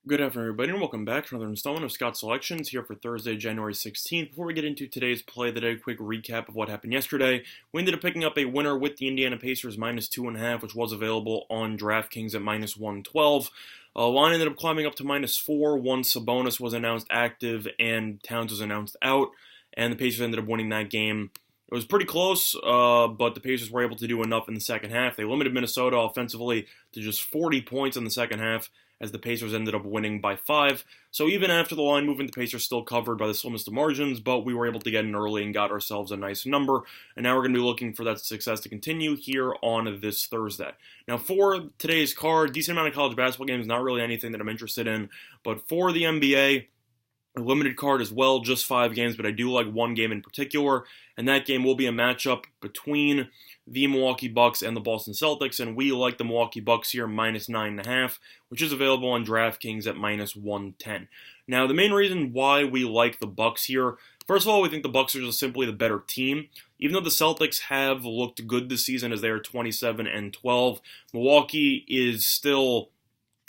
Good afternoon, everybody, and welcome back to another installment of Scott's Selections here for Thursday, January 16th. Before we get into today's play of the day, quick recap of what happened yesterday. We ended up picking up a winner with the Indiana Pacers minus 2.5, which was available on DraftKings at minus 112. Line ended up climbing up to minus 4 once Sabonis was announced active and Towns was announced out, and the Pacers ended up winning that game. It was pretty close, but the Pacers were able to do enough in the second half. They limited Minnesota offensively to just 40 points in the second half, as the Pacers ended up winning by 5. So even after the line movement, the Pacers still covered by the slimmest of margins, but we were able to get in early and got ourselves a nice number. And now we're going to be looking for that success to continue here on this Thursday. Now for today's card, decent amount of college basketball games, not really anything that I'm interested in, but for the NBA, a limited card as well, just 5 games, but I do like one game in particular, and that game will be a matchup between the Milwaukee Bucks and the Boston Celtics, and we like the Milwaukee Bucks here minus 9.5, which is available on DraftKings at minus 110. Now, the main reason why we like the Bucks here, first of all, we think the Bucks are just simply the better team. Even though the Celtics have looked good this season as they are 27-12, Milwaukee is still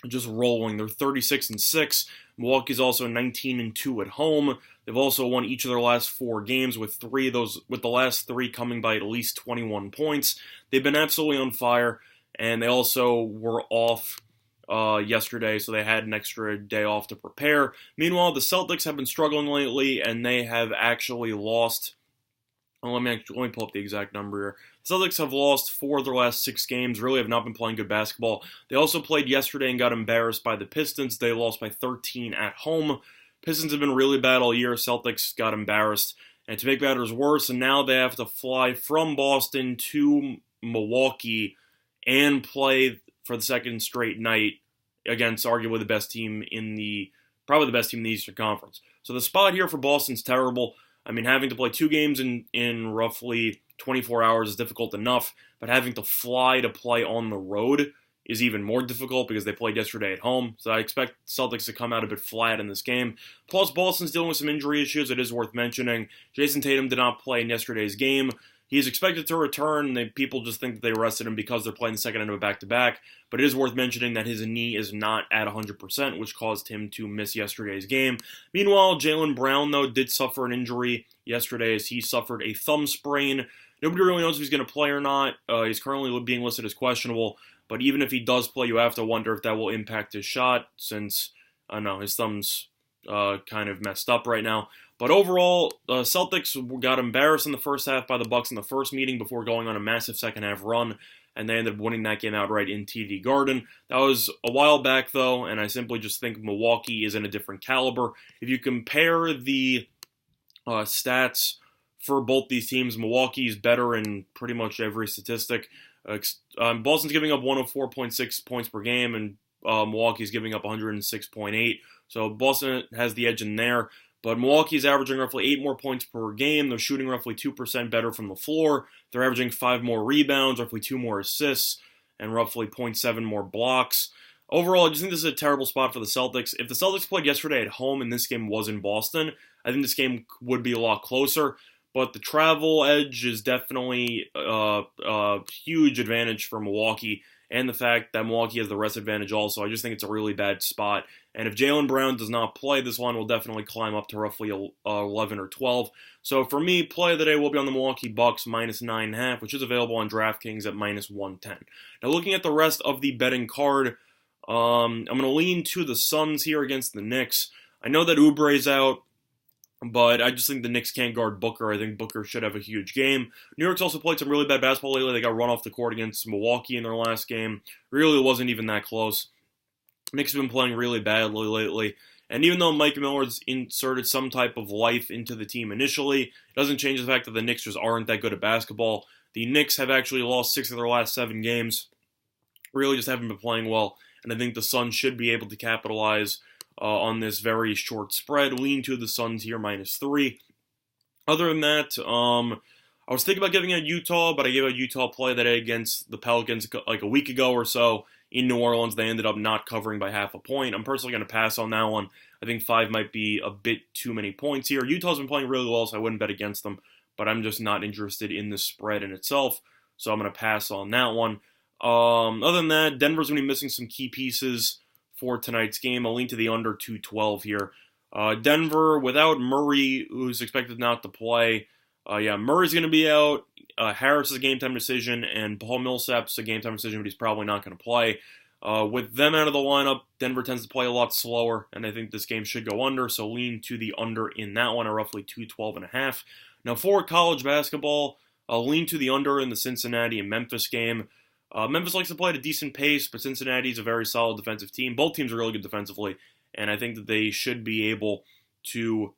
just rolling. They're 36-6. Milwaukee's also 19-2 at home. They've also won each of their last 4 games with the last 3 coming by at least 21 points. They've been absolutely on fire, and they also were off yesterday, so they had an extra day off to prepare. Meanwhile, the Celtics have been struggling lately, and they have actually lost. Well, let me pull up the exact number here. The Celtics have lost 4 of their last 6 games, really have not been playing good basketball. They also played yesterday and got embarrassed by the Pistons. They lost by 13 at home. Pistons have been really bad all year. Celtics got embarrassed. And to make matters worse, and now they have to fly from Boston to Milwaukee and play for the second straight night against arguably the best team probably the best team in the Eastern Conference. So the spot here for Boston's terrible. I mean, having to play 2 games in roughly 24 hours is difficult enough, but having to fly to play on the road is even more difficult because they played yesterday at home. So I expect Celtics to come out a bit flat in this game. Plus, Boston's dealing with some injury issues. It is worth mentioning. Jason Tatum did not play in yesterday's game. He is expected to return. People just think that they rested him because they're playing the second end of a back-to-back. But it is worth mentioning that his knee is not at 100%, which caused him to miss yesterday's game. Meanwhile, Jaylen Brown, though, did suffer an injury yesterday as he suffered a thumb sprain. Nobody really knows if he's going to play or not. He's currently being listed as questionable. But even if he does play, you have to wonder if that will impact his shot since, I don't know, his thumb's kind of messed up right now. But overall, Celtics got embarrassed in the first half by the Bucks in the first meeting before going on a massive second half run, and they ended up winning that game outright in TD Garden. That was a while back, though, and I simply just think Milwaukee is in a different caliber. If you compare the stats for both these teams, Milwaukee is better in pretty much every statistic. Boston's giving up 104.6 points per game, and Milwaukee's giving up 106.8. So Boston has the edge in there. But Milwaukee's averaging roughly 8 more points per game. They're shooting roughly 2% better from the floor. They're averaging 5 more rebounds, roughly 2 more assists, and roughly 0.7 more blocks. Overall, I just think this is a terrible spot for the Celtics. If the Celtics played yesterday at home and this game was in Boston, I think this game would be a lot closer. But the travel edge is definitely a huge advantage for Milwaukee, and the fact that Milwaukee has the rest advantage also. I just think it's a really bad spot. And if Jaylen Brown does not play, this line will definitely climb up to roughly 11 or 12. So for me, play of the day will be on the Milwaukee Bucks minus 9.5, which is available on DraftKings at minus 110. Now looking at the rest of the betting card, I'm going to lean to the Suns here against the Knicks. I know that Oubre's out, but I just think the Knicks can't guard Booker. I think Booker should have a huge game. New York's also played some really bad basketball lately. They got run off the court against Milwaukee in their last game. Really, it wasn't even that close. Knicks have been playing really badly lately. And even though Mike Miller's inserted some type of life into the team initially, it doesn't change the fact that the Knicks just aren't that good at basketball. The Knicks have actually lost 6 of their last 7 games. Really just haven't been playing well. And I think the Suns should be able to capitalize on this very short spread. Lean to the Suns here, minus 3. Other than that, I was thinking about giving out Utah, but I gave out Utah play that day against the Pelicans like a week ago or so in New Orleans. They ended up not covering by half a point. I'm personally going to pass on that one. I think 5 might be a bit too many points here. Utah's been playing really well, so I wouldn't bet against them, but I'm just not interested in the spread in itself, so I'm going to pass on that one. Other than that, Denver's going to be missing some key pieces for tonight's game. I'll lean to the under 212 here. Denver, without Murray, who's expected not to play. Murray's going to be out. Harris is a game-time decision, and Paul Millsap's a game-time decision, but he's probably not going to play. With them out of the lineup, Denver tends to play a lot slower, and I think this game should go under, so lean to the under in that one, at roughly 212.5. Now, for college basketball, I'll lean to the under in the Cincinnati and Memphis game. Memphis likes to play at a decent pace, but Cincinnati's a very solid defensive team. Both teams are really good defensively, and I think that they should be able to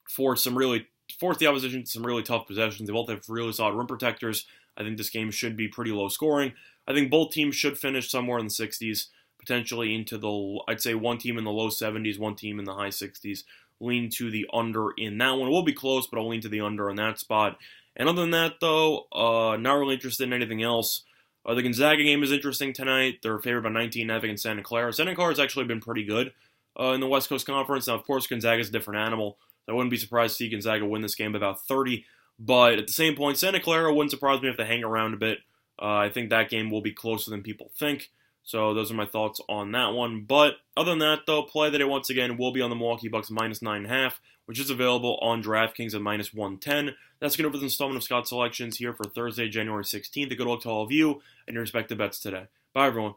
force the opposition to some really tough possessions. They both have really solid rim protectors. I think this game should be pretty low scoring. I think both teams should finish somewhere in the 60s, potentially into I'd say one team in the low 70s, one team in the high 60s. Lean to the under in that one. It will be close, but I'll lean to the under in that spot. And other than that, though, not really interested in anything else. The Gonzaga game is interesting tonight. They're favored by 19 against Santa Clara. Santa Clara has actually been pretty good in the West Coast Conference. Now, of course, Gonzaga is a different animal. I wouldn't be surprised to see Gonzaga win this game by about 30. But at the same point, Santa Clara wouldn't surprise me if they hang around a bit. I think that game will be closer than people think. So those are my thoughts on that one. But other than that, though, play that once again will be on the Milwaukee Bucks minus 9.5, which is available on DraftKings at minus 110. That's going to be the installment of Scott Selections here for Thursday, January 16th. A good luck to all of you and your respective bets today. Bye, everyone.